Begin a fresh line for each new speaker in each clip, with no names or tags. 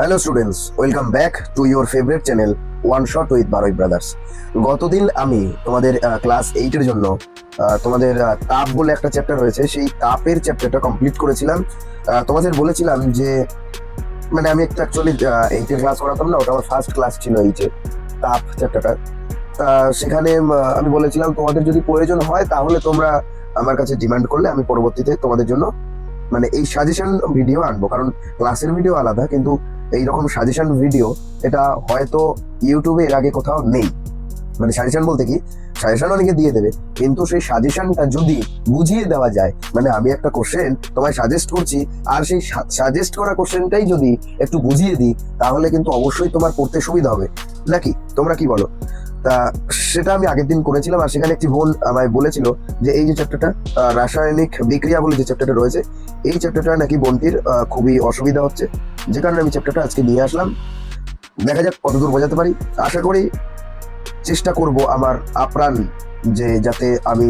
Hello students, welcome back to your favourite channel one shot with বারোই brothers. গতদিন আমি তোমাদের ক্লাস 8-এর জন্য তোমাদের তাপ বলে একটা চ্যাপ্টার রয়েছে, সেই তাপের চ্যাপ্টারটা কমপ্লিট করেছিলাম। তোমাদের বলেছিলাম যে মানে আমি একটা অ্যাকচুয়ালি 8-এর ক্লাস করাতাম না, ওটা আমার ফার্স্ট ক্লাস ছিল এইচে তাপ চ্যাপ্টারটা। সেখানে আমি বলেছিলাম তোমাদের যদি প্রয়োজন হয় তাহলে তোমরা আমার কাছে ডিমান্ড করলে আমি পরবর্তীতে তোমাদের জন্য মানে এই সাজেশন ভিডিও আনবো, কারণ ক্লাসের ভিডিও আলাদা, কিন্তু এইরকম সাজেশন ভিডিও এটা হয়তো ইউটিউবে এর আগে কোথাও নেই। মানে সাজেশন বলতে কি, সাজেশন অনেকে দিয়ে দেবে, কিন্তু সেই সাজেশনটা যদি বুঝিয়ে দেওয়া যায়, মানে আমি একটা কোশ্চেন তোমায় সাজেস্ট করছি আর সেই সাজেস্ট করা কোশ্চেনটাই যদি একটু বুঝিয়ে দিই তাহলে কিন্তু অবশ্যই তোমার পড়তে সুবিধা হবে, নাকি তোমরা কি বলো? তা সেটা আমি আগের দিন করেছিলাম, আর সেখানে একটি বোন আমায় বলেছিল যে এই যে চ্যাপ্টারটা রাসায়নিক বিক্রিয়া বলে যে চ্যাপ্টারটা রয়েছে, এই চ্যাপ্টারটা নাকি বোনটির খুবই অসুবিধা হচ্ছে, যে কারণে আমি চ্যাপ্টারটা আজকে নিয়ে আসলাম। দেখা যাক কতদূর বোঝাতে পারি। আশা করি চেষ্টা করব আমার আপ্রাণ যে যাতে আমি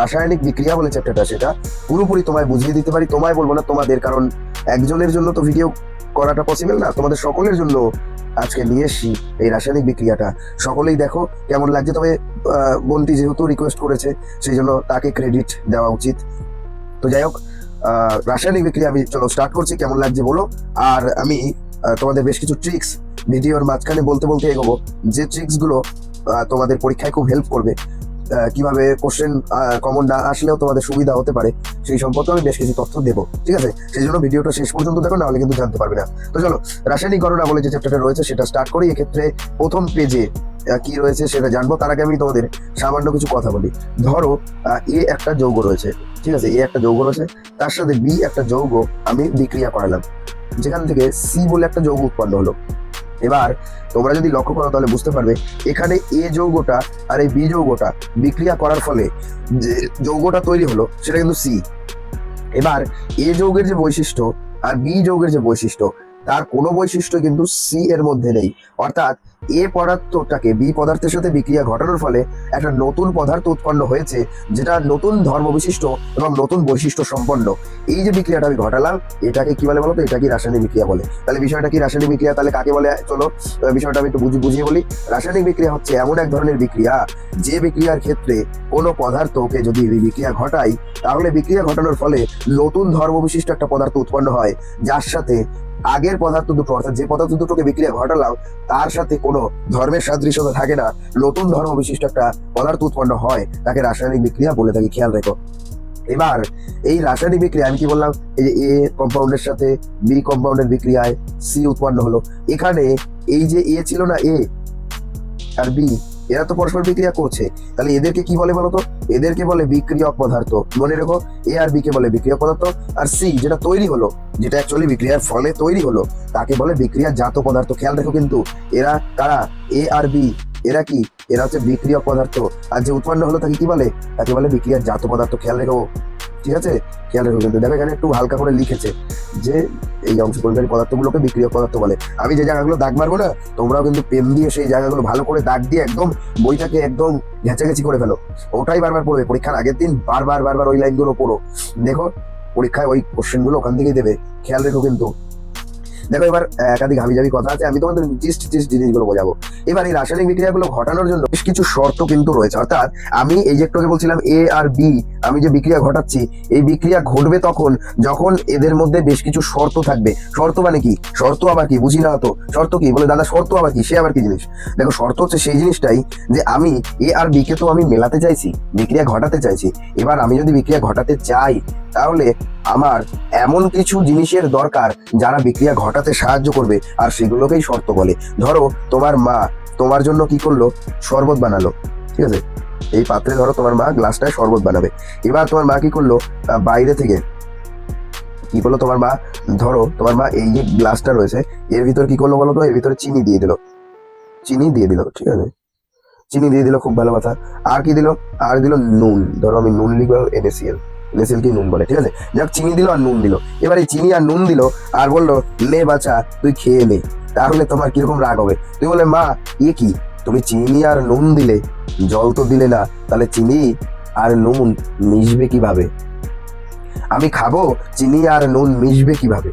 রাসায়নিক বিক্রিয়া বলে চ্যাপ্টারটা সেটা পুরোপুরি তোমায় বুঝিয়ে দিতে পারি। তোমায় বলবো না, তোমাদের, কারণ একজনের জন্য তো ভিডিও করাটা পসিবল না, তোমাদের সকলের জন্য আজকে নিয়ে এসছি এই রাসায়নিক বিক্রিয়াটা। সকলেই দেখো কেমন লাগছে। তবে বোনটি যেহেতু রিকোয়েস্ট করেছে সেই জন্য তাকে ক্রেডিট দেওয়া উচিত। তো যাই হোক, রাসায়নিক বিক্রিয়া আমি চলো স্টার্ট করছি, কেমন লাগছে বলো। আর আমি তোমাদের বেশ কিছু ট্রিক্স ভিডিওর মাঝখানে বলতে বলতে এগোবো, যে ট্রিক্সগুলো তোমাদের পরীক্ষায় খুব হেল্প করবে। কিভাবে কোশ্চেন কমন না আসলেও তোমাদের সুবিধা হতে পারে সেই সম্পর্কে আমি বেশ কিছু তথ্য দেবো, ঠিক আছে? সেই জন্য ভিডিওটা শেষ পর্যন্ত দেখো, না হলে কিন্তু জানতে পারবে না। তো চলো রাসায়নিক গণনা বলে যে চ্যাপ্টারটা রয়েছে সেটা স্টার্ট করি। এক্ষেত্রে প্রথম পেজে কি রয়েছে সেটা জানবো, তার আগে আমি তোমাদের সামান্য কিছু কথা বলি। ধরো এ একটা যৌগ রয়েছে, ঠিক আছে? এ একটা যৌগ রয়েছে, তার সাথে বি একটা যৌগ আমি বিক্রিয়া করালাম, যেখান থেকে সি বলে একটা যৌগ উৎপন্ন হলো। এবার তোমরা যদি লক্ষ্য করো তাহলে বুঝতে পারবে এখানে এ যৌগটা আর এই বি যৌগটা বিক্রিয়া করার ফলে যে যৌগটা তৈরি হলো সেটা কিন্তু সি। এবার এ যৌগের যে বৈশিষ্ট্য আর বি যৌগের যে বৈশিষ্ট্য, তার কোনো বৈশিষ্ট্য কিন্তু সি এর মধ্যে নেই। অর্থাৎ এ পদার্থটাকে বি পদার্থের সাথে বিক্রিয়া ঘটানোর ফলে একটা নতুন পদার্থ উৎপন্ন হয়েছে, যেটা নতুন ধর্ম বিশিষ্ট এবং নতুন বৈশিষ্ট্য সম্পন্ন। এই যে বিক্রিয়াটা আমি ঘটালাম এটাকে কি বলে বলো তো? এটাকে রাসায়নিক বিক্রিয়া বলে। তাহলে বিষয়টা কি রাসায়নিক বিক্রিয়া, তাহলে কাকে বলে? চলো বিষয়টা আমি একটু বুঝিয়ে বলি। রাসায়নিক বিক্রিয়া হচ্ছে এমন এক ধরনের বিক্রিয়া যে বিক্রিয়ার ক্ষেত্রে কোনো পদার্থকে যদি বিক্রিয়া ঘটাই তাহলে বিক্রিয়া ঘটানোর ফলে নতুন ধর্ম বিশিষ্ট একটা পদার্থ উৎপন্ন হয়, যার সাথে আগের পদার্থ দুটো, অর্থাৎ যে পদার্থ দুটোকে বিক্রিয়া ঘটালাম তার সাথে কোনো ধর্মের সাদৃশ্যতা থাকে না, নতুন ধর্ম বিশিষ্ট একটা পদার্থ উৎপন্ন হয়, তাকে রাসায়নিক বিক্রিয়া বলে থাকি, খেয়াল রেখো। এবার এই রাসায়নিক বিক্রিয়া আমি কি বললাম, এই যে এ কম্পাউন্ডের সাথে বি কম্পাউন্ডের বিক্রিয়ায় সি উৎপন্ন হলো। এখানে এই যে এ ছিল না, এ আর বি, এরা তো পরস্পর বিক্রিয়া করছে, তাহলে এদেরকে কি বলে বলতো? এদেরকে বলে বিক্রিয়ক পদার্থ। মনে রেখো, এ আর বি কে বলে বিক্রিয়ক পদার্থ, আর সি যেটা তৈরি হলো, যেটা অ্যাকচুয়ালি বিক্রিয়ার ফলে তৈরি হলো, তাকে বলে বিক্রিয়াজাত পদার্থ। খেয়াল রেখো কিন্তু এরা কারা? এ আর বি, এরা কি? এরা হচ্ছে বিক্রিয়ক পদার্থ, আর যে উৎপন্ন হলো তাকে কি বলে? তাকে বলে বিক্রিয়াজাত পদার্থ। খেয়াল রেখো, ঠিক আছে? খেয়াল রেখো কিন্তু। দেখো এখানে একটু হালকা করে লিখেছে যে এই অংশগ্রহণকারী পদার্থগুলোকে বিক্রিয়ক পদার্থ বলে। আমি যে জায়গাগুলো দাগ মারবো না, তোমরাও কিন্তু পেন দিয়ে সেই জায়গাগুলো ভালো করে দাগ দিয়ে একদম বইটাকে একদম ঘেঁচাঘেঁচি করে ফেলো। ওটাই বারবার পড়বে, পরীক্ষার আগের দিন বারবার ওই লাইনগুলো পড়ো। দেখো পরীক্ষায় ওই কোশ্চেনগুলো ওখান থেকেই দেবে, খেয়াল রেখো কিন্তু। দেখো এবার একাধিক হাবিজাবি কথা আছে, আমি তোমাদের জিনিসগুলো বোঝাবো। এবার এই রাসায়নিক বিক্রিয়াগুলো ঘটানোর জন্য বেশ কিছু শর্ত কিন্তু রয়েছে। অর্থাৎ আমি এই যে একটু আগে বলছিলাম এ আর বি আমি যে বিক্রিয়া ঘটাচ্ছি, এই বিক্রিয়া ঘটবে তখন যখন এদের মধ্যে বেশ কিছু শর্ত থাকবে। শর্ত মানে কি? শর্ত আবার কি? বুঝি না তো। শর্ত কি বলে দাদা? শর্ত আবার কি? সে আবার কি জিনিস? দেখো শর্ত হচ্ছে সেই জিনিসটাই যে আমি এ আর বি কে তো আমি মেলাতে চাইছি, বিক্রিয়া ঘটাতে চাইছি। এবার আমি যদি বিক্রিয়া ঘটাতে চাই তাহলে আমার এমন কিছু জিনিসের দরকার যারা বিক্রিয়া ঘটাতে সাহায্য করবে, আর সেগুলোকেই শর্ত বলে। ধরো তোমার মা তোমার জন্য কি করলো? শরবত বানালো, ঠিক আছে? এই পাত্রে ধরো তোমার মা গ্লাসটায় শরবত বানাবে। এবার তোমার মা কি করলো? বাইরে থেকে কি করলো তোমার মা? ধরো তোমার মা এই যে গ্লাসটা রয়েছে এর ভিতর কি করলো বলো তো? এর ভিতরে চিনি দিয়ে দিল, ঠিক আছে? চিনি দিয়ে দিল, খুব ভালো কথা। আর কি দিল? আর দিল নুন। ধরো আমি নুন লিখবো NaCl, NaCl কি নুন বলে, ঠিক আছে? যাক চিনি দিল আর নুন দিল। এবার এই চিনি আর নুন দিল আর বললো লে বাচ্চা তুই খেয়ে নে। তাহলে তোমার কিরকম রাগ হবে? তুই বলে মা এ কি, তুমি চিনি আর নুন দিলে, জল তো দিলে না, তাহলে চিনি আর নুন মিশবে কিভাবে? আমি খাবো, চিনি আর নুন মিশবে কিভাবে?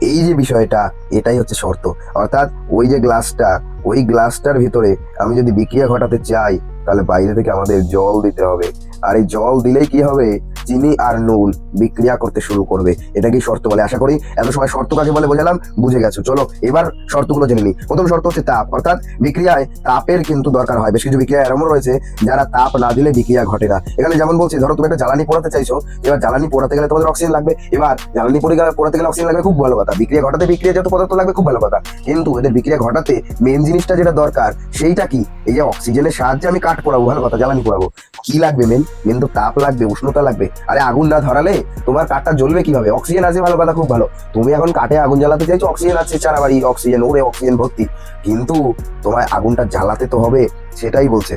এই যে বিষয়টা, এটাই হচ্ছে শর্ত। অর্থাৎ ওই যে গ্লাসটা, ওই গ্লাসটার ভিতরে আমি যদি বিক্রিয়া ঘটাতে চাই, তাহলে বাইরে থেকে আমাদের জল দিতে হবে। আর এই জল দিলেই কি হবে, চিনি আর নুন বিক্রিয়া করতে শুরু করবে। এটাকেই শর্ত বলে। আশা করি এত সময় শর্ত কাকে বলে বোঝালাম, বুঝে গেছো। চলো এবার শর্তগুলো জেনে নিই। প্রথম শর্ত হচ্ছে তাপ, অর্থাৎ বিক্রিয়ায় তাপের কিন্তু দরকার হয়। বেশ কিছু বিক্রিয়া এমন রয়েছে যারা তাপ না দিলে বিক্রিয়া ঘটে না। এখানে যেমন বলছি, ধরো তুমি একটা জ্বালানি পোড়াতে চাইছো, এবার জ্বালানি পোড়াতে গেলে তোমাদের অক্সিজেন লাগবে। এবার জ্বালানি পোড়াতে গেলে অক্সিজেন লাগবে, খুব ভালো কথা। বিক্রিয়া ঘটাতে বিক্রিয়া যত পদার্থ লাগবে, খুব ভালো কথা। কিন্তু এদের বিক্রিয়া ঘটাতে মেন জিনিসটা যেটা দরকার সেইটা কি, এই যে অক্সিজেনের সাহায্যে আমি কাঠ পোড়াবো, ভালো কথা, জ্বালানি পোড়াবো, কি লাগবে মেন তো তাপ লাগবে, উষ্ণতা লাগবে। আরে আগুন না ধরালে তোমার কাঠটা জ্বলবে কিভাবে? অক্সিজেন আছে, ভালো কথা, খুব ভালো। তুমি এখন কাঠে আগুন জ্বালাতে চাইছো, অক্সিজেন আছে চারা বাড়ি, অক্সিজেন ওরে অক্সিজেন ভর্তি, কিন্তু তোমার আগুনটা জ্বালাতে তো হবে, সেটাই বলছে।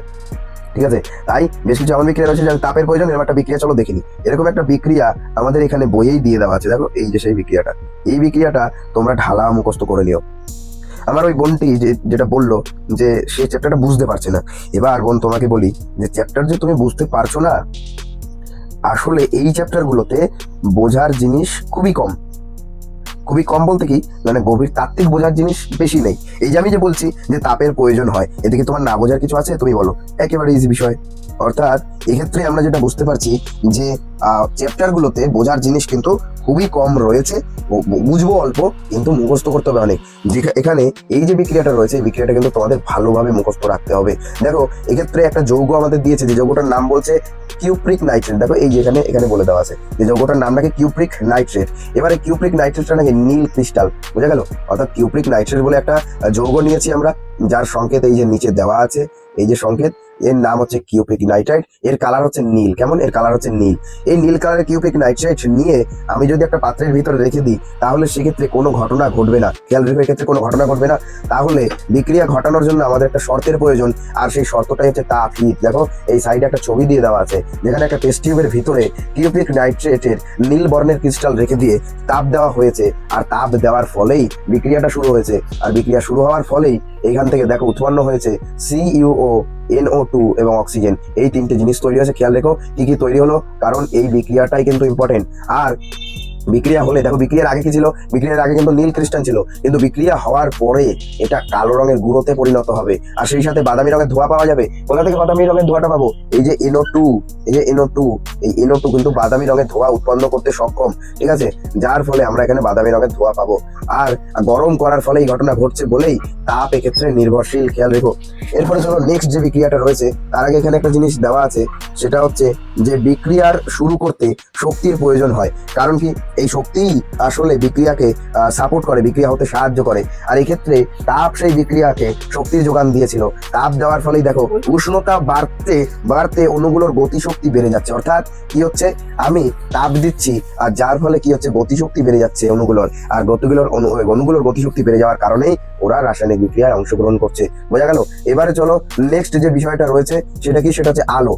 ঠিক আছে, তাই বেশ কিছু এমন বিক্রিয়া রয়েছে যার তাপের প্রয়োজন। এরকম একটা বিক্রিয়া চলো দেখিনি। এরকম একটা বিক্রিয়া আমাদের এখানে বইয়েই দিয়ে দেওয়া আছে, দেখো এই যে সেই বিক্রিয়াটা। এই বিক্রিয়াটা তোমরা ঢালা মুখস্থ করে নিও। আমার ওই বোনটি যেটা বললো যে সে চ্যাপ্টারটা বুঝতে পারছে না। এবার বোন তোমাকে বলি যে চ্যাপ্টার যে তুমি বুঝতে পারছো না, আসলে এই চ্যাপ্টার গুলোতে বোঝার জিনিস খুবই কম। খুবই কম বলতে কি, মানে গভীর তাত্ত্বিক বোঝার জিনিস বেশি নেই। এই যে আমি যে বলছি যে তাপের প্রয়োজন হয়, এদিকে তোমার না বোঝার কিছু আছে? তুমি বলো, একেবারে ইজি বিষয়। অর্থাৎ এক্ষেত্রে আমরা যেটা বুঝতে পারছি যে চ্যাপ্টার গুলোতে বোঝার জিনিস কিন্তু খুবই কম রয়েছে, বুঝবো অল্প, কিন্তু মুখস্থ করতে হবে অনেক। এখানে এই যে বিক্রিয়াটা রয়েছে, এই বিক্রিয়াটা কিন্তু তোমাদের ভালোভাবে মুখস্থ রাখতে হবে। দেখো এক্ষেত্রে একটা যৌগ আমাদের দিয়েছে, যে যৌগটার নাম বলছে কিউপ্রিক নাইট্রেট। দেখো এই যে এখানে বলে দেওয়া আছে যে যৌগটার নাম নাকি কিউপ্রিক নাইট্রেট। এবারে কিউপ্রিক নাইট্রেটটা নাকি নীল ক্রিস্টাল, বোঝা গেল? অর্থাৎ কিউপ্রিক নাইট্রেট বলে একটা যৌগ নিয়েছি আমরা, যার সংকেত এই যে নিচে দেওয়া আছে, এই যে সংকেত, এর নাম হচ্ছে কিউপ্রিক নাইট্রেট। এর কালার হচ্ছে নীল। কেমন? এর কালার হচ্ছে নীল। এই নীল কালারের কিউপ্রিক নাইট্রেট নিয়ে আমি যদি একটা পাত্রের ভিতরে রেখে দিই, তাহলে সেক্ষেত্রে কোনো ঘটনা ঘটবে না। খেয়াল রেখে এক্ষেত্রে কোনো ঘটনা ঘটবে না। তাহলে বিক্রিয়া ঘটানোর জন্য আমাদের একটা শর্তের প্রয়োজন, আর সেই শর্তটাই হচ্ছে তাপ, হিট। দেখো এই সাইডে একটা ছবি দিয়ে দেওয়া আছে, যেখানে একটা টেস্ট টিউবের ভিতরে কিউপ্রিক নাইট্রেটের নীল বর্ণের ক্রিস্টাল রেখে দিয়ে তাপ দেওয়া হয়েছে। আর তাপ দেওয়ার ফলেই বিক্রিয়াটা শুরু হয়েছে। আর বিক্রিয়া শুরু হওয়ার ফলেই এইখান থেকে দেখো উৎপন্ন হয়েছে CuO, NO2 এবং অক্সিজেন। এই তিনটে জিনিস তৈরি হয়েছে। খেয়াল রেখো কি কি তৈরি হলো, কারণ এই বিক্রিয়াটাই কিন্তু ইম্পর্টেন্ট। আর বিক্রিয়া হলে দেখো, বিক্রিয়ার আগে কি ছিল? বিক্রিয়ার আগে কিন্তু নীল ক্রিস্টাল ছিল, কিন্তু বিক্রিয়া হওয়ার পরে এটা কালো রঙের গুঁড়োতে পরিণত হবে। আর সেই সাথে বাদামি রঙের ধোঁয়া পাওয়া যাবে। কোথা থেকে বাদামি রঙের ধোঁয়াটা পাবো? এই যে NO2, এই যে NO2, এই NO2 কিন্তু বাদামি রঙের ধোঁয়া উৎপন্ন করতে সক্ষম। ঠিক আছে, যার ফলে আমরা এখানে বাদামি রঙের ধোঁয়া পাবো। আর গরম করার ফলে এই ঘটনা ঘটছে বলেই তাপ এক্ষেত্রে নির্ভরশীল। খেয়াল রেখো। এরপরে চলো নেক্সট যে বিক্রিয়াটা রয়েছে, তার আগে এখানে একটা জিনিস দেওয়া আছে, সেটা হচ্ছে যে বিক্রিয়ার শুরু করতে শক্তির প্রয়োজন হয়। কারণ কি, এই শক্তিই আসলে বিক্রিয়াকে সাপোর্ট করে, বিক্রিয়া হতে সাহায্য করে। আর এই ক্ষেত্রে তাপ সেই বিক্রিয়াকে শক্তির যোগান দিয়েছিল। তাপ দেওয়ার ফলেই দেখো উষ্ণতা বাড়তে বাড়তে অণুগুলোর গতিশক্তি বেড়ে যাচ্ছে। অর্থাৎ কি হচ্ছে, আমি তাপ দিচ্ছি, আর যার ফলে কি হচ্ছে, গতিশক্তি বেড়ে যাচ্ছে অণুগুলোর। আর অণুগুলোর গতিশক্তি বেড়ে যাওয়ার কারণেই ওরা রাসায়নিক বিক্রিয়ায় অংশগ্রহণ করছে। বোঝা গেল? এবারে চলো নেক্সট যে বিষয়টা রয়েছে, সেটা কি, সেটা হচ্ছে আলো।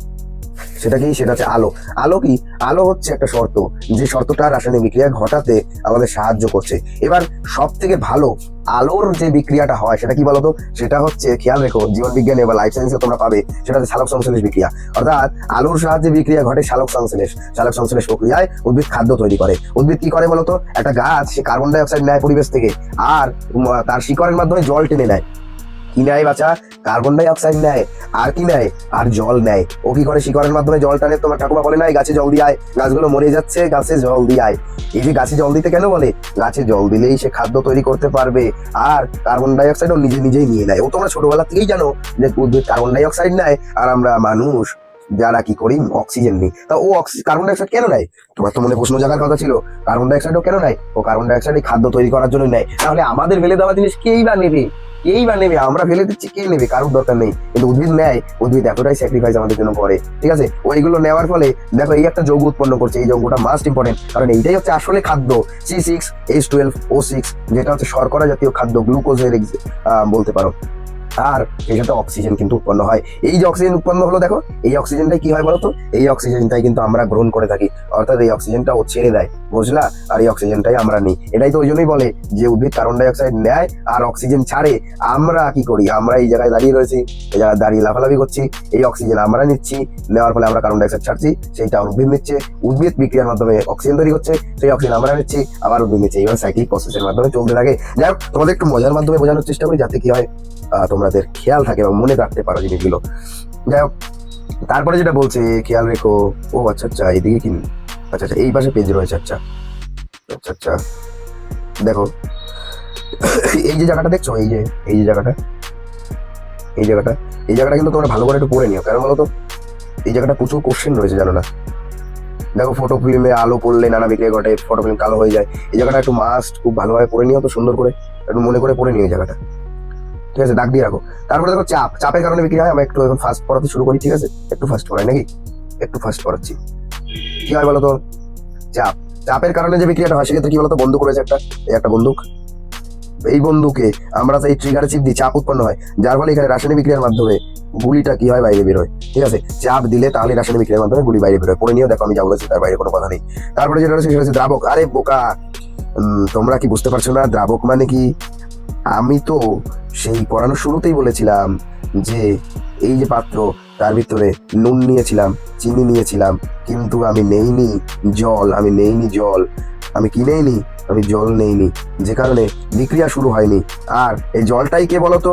সেটা হচ্ছে আলো। আলো কি? আলো হচ্ছে একটা শর্ত, যে শর্তটা রাসায়নিক বিক্রিয়া ঘটাতে আমাদের সাহায্য করছে। এবার সব থেকে ভালো আলোর যে বিক্রিয়াটা হয় সেটা কি বলতো? সেটা হচ্ছে, খেয়াল রেখো, জীবন বিজ্ঞানে বা লাইফ সায়েন্সে তোমরা পাবে, সেটা হচ্ছে সালোক সংশ্লেষ বিক্রিয়া। অর্থাৎ আলোর সাহায্যে বিক্রিয়া ঘটে সালোক সংশ্লেষ। সালোক সংশ্লেষ প্রক্রিয়ায় উদ্ভিদ খাদ্য তৈরি করে। উদ্ভিদ কি করে বলতো? একটা গাছ সে কার্বন ডাই অক্সাইড নেয় পরিবেশ থেকে, আর তার শিকড়ের মাধ্যমে জল টেনে নেয়। কি নেয় বাচ্চা? কার্বন ডাই অক্সাইড নেয়, আর কি নেয়? আর জল নেয়। ও কি করে? শিকড়ের মাধ্যমে জল টানে। তোমার ঠাকুমা বলে নাই, গাছে জল দিয়ে আয়, গাছগুলো মরে যাচ্ছে, গাছে জল দিয়ে আয়। এই যে গাছে জল দিতে কেন বলে? গাছে জল দিলেই সে খাদ্য তৈরি করতে পারবে, আর কার্বন ডাই অক্সাইড ও নিজেই নিয়ে নেয়। ও তোমরা ছোটবেলা থেকেই জানো যে উদ্ভিদ কার্বন ডাই অক্সাইড নেয়, আর আমরা মানুষ যারা কি করি, অক্সিজেন নিই। তা ও কার্বন ডাই অক্সাইড কেন নেয়? তোমার তো মনে প্রশ্ন জাগার কথা ছিল, কার্বন ডাই অক্সাইডও কেন নেয়? ও কার্বন ডাই অক্সাইড খাদ্য তৈরি করার জন্য নেয়। তাহলে আমাদের ফেলে দেওয়া জিনিস কেই বা নেবে? আমরা ফেলে দিচ্ছি, কে নেবে? কারোর দরকার নেই, কিন্তু উদ্ভিদ নেয়। উদ্ভিদ এতটাই স্যাক্রিফাইস আমাদের জন্য করে। ঠিক আছে, ওইগুলো নেওয়ার ফলে দেখো এই একটা যৌগ উৎপন্ন করছে। এই যৌগটা মাস্ট ইম্পর্টেন্ট, কারণ এইটাই হচ্ছে আসলে খাদ্য। C6H12O6, যেটা হচ্ছে শর্করা জাতীয় খাদ্য, গ্লুকোজের বলতে পারো। আর এর সাথে অক্সিজেন কিন্তু উৎপন্ন হয়। এই যে অক্সিজেন উৎপন্ন হলো দেখো, এই অক্সিজেনটাই কি হয় বলতো, এই অক্সিজেনটাই কিন্তু আমরা গ্রহণ করে থাকি, অর্থাৎ এই অক্সিজেনটা ও ছেড়ে দেয়, বুঝলা, আর এই অক্সিজেনটাই আমরা নিই। এটাই তো ওই জন্যই বলে যে উদ্ভিদ কার্বন ডাই অক্সাইড নেয় আর অক্সিজেন ছাড়ে, আমরা কি করি, আমরা এই জায়গায় দাঁড়িয়ে রয়েছি, এই জায়গায় দাঁড়িয়ে লাফালাফি করছি, এই অক্সিজেন আমরা নিচ্ছি, নেওয়ার ফলে আমরা কার্বন ডাই অক্সাইড ছাড়ছি, সেইটা উদ্ভিদ নিচ্ছে, উদ্ভিদ বিক্রিয়ার মাধ্যমে অক্সিজেন তৈরি হচ্ছে, সেই অক্সিজেন আমরা নিচ্ছি, আবার উদ্ভিদ নিচ্ছে, এইভাবে সাইক্লিক প্রসেসের মাধ্যমে চলতে থাকে। যাই হোক, তোমাদের একটু মজার মাধ্যমে বোঝানোর চেষ্টা করি যাতে কি হয় তোমাদের খেয়াল থাকে এবং মনে রাখতে পারো জিনিসগুলো। যাই হোক, তারপরে যেটা বলছে খেয়াল রেখো, ও আচ্ছা আচ্ছা এইদিকে কি, আচ্ছা আচ্ছা এই পাশে পেজ রয়েছে, আচ্ছা আচ্ছা আচ্ছা দেখো এই যে জায়গাটা দেখছো, এই যে জায়গাটা, এই জায়গাটা কিন্তু তোমরা ভালো করে একটু পড়ে নিও, কারণ বলতো এই জায়গাটা প্রচুর কোশ্চেন রয়েছে, জানো না। দেখো ফটো ফিল্মে আলো পড়লে নানা বিক্রিয়া ঘটে, ফটো ফিল্ম কালো হয়ে যায়, এই জায়গাটা একটু মাস্ট খুব ভালোভাবে পড়ে নিও, তো সুন্দর করে একটু মনে করে পড়ে নিও এই জায়গাটা, ঠিক আছে, দাগ দিয়ে রাখো। তারপরে দেখো চাপের কারণে বিক্রিয়া হয়, আমরা একটু এখন ফাস্ট পড়াতে শুরু করি, ঠিক আছে, একটু ফাস্ট পড়াই নাকি, একটু ফাস্ট পড়াচ্ছি। কি হয় বলতো, চাপের কারণে যে বিক্রিয়াটা হয় সেক্ষেত্রে কি বলতো, বন্দুক রয়েছে একটা, এই একটা বন্দুক, এই বন্দুকে আমরা এই ট্রিগারে চিপ দিই, চাপ উৎপন্ন হয়, যার ফলে এখানে রাসায়নিক বিক্রিয়ার মাধ্যমে গুলিটা কি হয়, বাইরে বেরোয়, ঠিক আছে, চাপ দিলে তাহলে রাসায়নিক বিক্রিয়ার মাধ্যমে গুলি বাইরে বেরোয়, পড়ে নিও, দেখো আমি যা বলেছি তার বাইরে কোনো কথা নেই। তারপরে যেটা রয়েছে সেটা হচ্ছে দ্রাবক। আরে বোকা, তোমরা কি বুঝতে পারছো না দ্রাবক মানে কি? আমি তো সেই পড়ানোর শুরুতেই বলেছিলাম যে এই যে পাত্র, তার ভিতরে নুন নিয়েছিলাম, চিনি নিয়েছিলাম, কিন্তু আমি নেইনি জল, আমি কি নেইনি, আমি জল নেইনি, যে কারণে বিক্রিয়া শুরু হয়নি। আর এই জলটাই কে বলতো,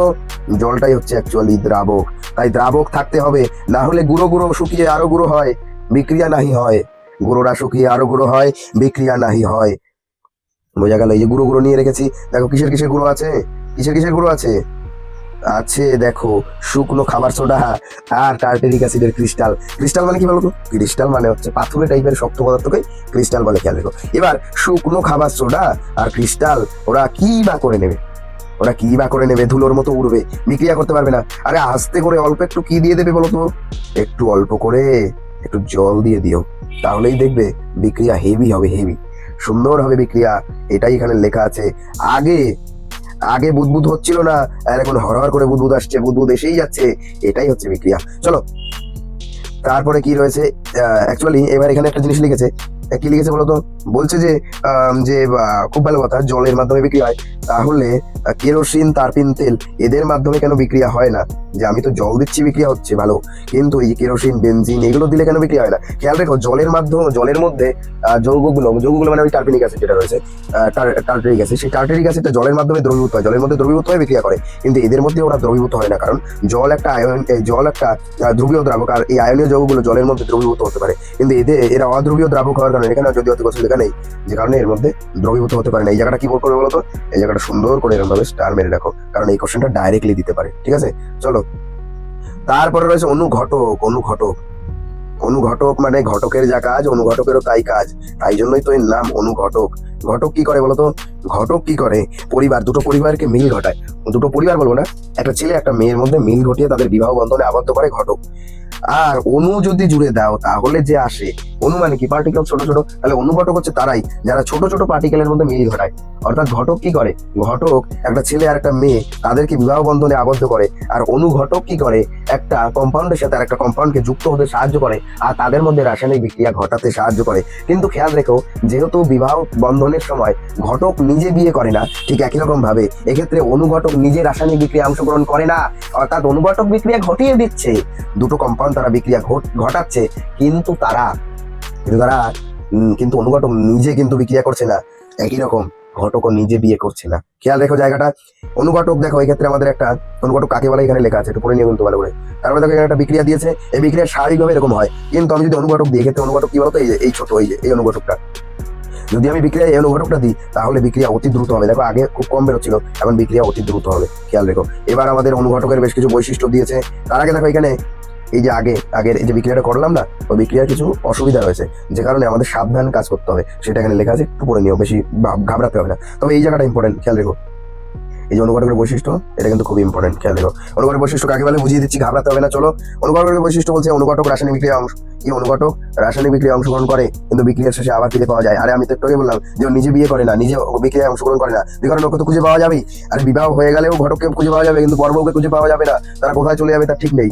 জলটাই হচ্ছে অ্যাকচুয়ালি দ্রাবক। তাই দ্রাবক থাকতে হবে, না হলে গুঁড়ো গুঁড়ো শুকিয়ে আরো গুঁড়ো হয়, বিক্রিয়া নাহি হয়, গুঁড়োটা শুকিয়ে আরো গুঁড়ো হয়, বিক্রিয়া নাহি হয়। বোঝা গেল? এই যে গুঁড়ো গুঁড়ো নিয়ে রেখেছি, দেখো কিসের গুঁড়ো আছে, কিসের গুঁড়ো আছে, দেখো শুকনো খাবার সোডা আর টার্টারিক অ্যাসিডের ক্রিস্টাল। ক্রিস্টাল মানে কি বলতো, ক্রিস্টাল মানে হচ্ছে পাথুরে টাইপের শক্ত পদার্থকে ক্রিস্টাল বলে, খেয়াল রেখো। এবার শুকনো খাবার সোডা আর ক্রিস্টাল ওরা কি বা করে নেবে, ধুলোর মতো উড়বে, বিক্রিয়া করতে পারবে না। আরে আস্তে করে অল্প একটু কি দিয়ে দেবে বলতো, একটু অল্প করে একটু জল দিয়ে দিও, তাহলেই দেখবে বিক্রিয়া হেভি হবে, সুন্দর হবে বিক্রিয়া। এটাই এখানে লেখা আছে। আগে বুদবুদ হচ্ছিল না, আর এখন হরহর করে বুদবুদ আসছে, বুদবুদ এসেই যাচ্ছে, এটাই হচ্ছে বিক্রিয়া। চলো তারপরে কি রয়েছে, অ্যাকচুয়ালি এবার এখানে একটা জিনিস লিখেছে, কি লিখেছে বলতো, বলছে যে খুব ভালো কথা, জলের মাধ্যমে বিক্রিয়া হয়, তাহলে কেরোসিন, তারপিন তেল এদের মাধ্যমে কেন বিক্রিয়া হয় না? যে আমি তো জল দিচ্ছি বিক্রিয়া হচ্ছে ভালো, কিন্তু এই কেরোসিন, বেনজিন এগুলো দিলে কেন বিক্রিয়া হয় না? খেয়াল রেখো, জলের মধ্যে যৌগগুলো মানে ওই টার্পিনিক অ্যাসিড যেটা রয়েছে, টার্টারিক অ্যাসিড, সেই টার্টারিক অ্যাসিডটা জলের মাধ্যমে দ্রবীভূত হয়, জলের মধ্যে দ্রবীভূত হয়ে বিক্রিয়া করে, কিন্তু এদের মধ্যে ওরা দ্রবীভূত হয় না, কারণ জল একটা ধ্রুবীয় দ্রাবক, আর এই আয়নীয় যৌগগুলো জলের মধ্যে দ্রবীভূত হতে পারে, কিন্তু এরা অধ্রুবীয় দ্রাবক হওয়ার কারণে, এখানে যদি অত কিছু লেখা নেই, যে কারণে এর মধ্যে দ্রবীভূত হতে পারে না। এই জায়গাটা কি করবে বলতো, এই জায়গাটা সুন্দর করে এরকম ভাবে স্টার মেরে রাখো, কারণ এই কোশ্চেনটা ডাইরেক্টলি দিতে পারে, ঠিক আছে। চলো তারপরে রয়েছে অনুঘটক মানে ঘটকের যা কাজ, অনুঘটকেরও তাই কাজ, তাই জন্যই তো এর নাম অনুঘটক। ঘটক কি করে বলতো, ঘটক কি করে, দুটো পরিবারকে মিল ঘটায়, দুটো পরিবার বলবো না, একটা ছেলে একটা মেয়ের মধ্যে মিল ঘটিয়ে তাদের বিবাহ বন্ধনে আবদ্ধ করে ঘটক। আর অনু যদি জুড়ে দাও তাহলে যে আসে, অনু মানে কি, পার্টিকেল ছোট, তাহলে অনুঘটক হচ্ছে তারাই যারা ছোট পার্টিকেলের মধ্যে মিল ঘটায়। অর্থাৎ ঘটক কি করে, ঘটক একটা ছেলে আর একটা মেয়ে তাদেরকে বিবাহ বন্ধনে আবদ্ধ করে, আর অনুঘটক কি করে, একটা কম্পাউন্ডের সাথে আর একটা কম্পাউন্ডকে যুক্ত হতে সাহায্য করে, আর তাদের মধ্যে রাসায়নিক বিক্রিয়া ঘটাতে সাহায্য করে। কিন্তু খেয়াল রেখো, যেহেতু বিবাহ বন্ধনের সময় ঘটক নিজে বিয়ে করে না, ঠিক একই রকম ভাবে এক্ষেত্রে অনুঘটক নিজে রাসায়নিক বিক্রিয়া অংশগ্রহণ করে না, অর্থাৎ অনুঘটক বিক্রিয়া ঘটিয়ে দিচ্ছে, দুটো কম্পাউন্ড তারা বিক্রিয়া ঘটাচ্ছে, কিন্তু অনুঘটক নিজে কিন্তু বিক্রিয়া করছে না। একই রকম ঘটকও নিজে বিয়ে করছে না। খেয়াল রেখো জায়গাটা, অনুঘটক দেখো এই ক্ষেত্রে আমাদের একটা অনুঘটক কাকে বলে এখানে লেখা আছে, একটু পড়ে নিয়ে কিন্তু ভালো করে। তারপরে দেখো এখানে একটা বিক্রিয়া দিয়েছে, এই বিক্রিয়া স্বাভাবিকভাবে এরকম হয়, কিন্তু আমি যদি অনুঘটক দিই, এক্ষেত্রে অনুঘটক কি বলতো, এই ছোট এই অনুঘটকটা, যদি আমি বিক্রিয়া এই অনুঘটকটা দিই তাহলে বিক্রিয়া অতি দ্রুত হবে। দেখো আগে খুব কম বেরোচ্ছিল, এখন বিক্রিয়া অতি দ্রুত হবে, খেয়াল রেখো। এবার আমাদের অনুঘটকের বেশ কিছু বৈশিষ্ট্য দিয়েছে, তার আগে দেখো এখানে এই যে আগের এই যে বিক্রিয়াটা করলাম না, ওই বিক্রিয়ার কিছু অসুবিধা রয়েছে, যে কারণে আমাদের সাবধান কাজ করতে হবে, সেটা এখানে লেখা আছে, একটু পড়ে নিও, বেশি ঘাবড়াতে হবে না। তবে এই জায়গাটা ইম্পর্টেন্ট, খেয়াল রেখো। এই যে অনুঘটকের বৈশিষ্ট্য, এটা কিন্তু খুব ইম্পর্টেন্ট, খেয়াল রেখো। অনুঘটক বৈশিষ্ট্য কাকে বলে বুঝিয়ে দিচ্ছি, ঘাবড়াতে হবে না। চলো, অনুঘটকের বৈশিষ্ট্য বলছে অনুঘটক রাসায়নিক বিক্রিয়া অনুঘটক রাসায়নিক বিক্রিয়ায় অংশগ্রহণ করে কিন্তু বিক্রিয়ার শেষে আবার ফিরে পাওয়া যায়। আরে আমি তো একটু আগে বললাম যে ও নিজে বিয়ে করে না, নিজে বিক্রিয়ায় অংশগ্রহণ করে না, বিকরণ ওকে তো খুঁজে পাওয়া যাবেই। আর বিবাহ হয়ে গেলেও ঘটককে খুঁজে পাওয়া যাবে, কিন্তু বর্বকে খুঁজে পাওয়া যাবে না, তারা কোথায় চলে যাবে তার ঠিক নেই।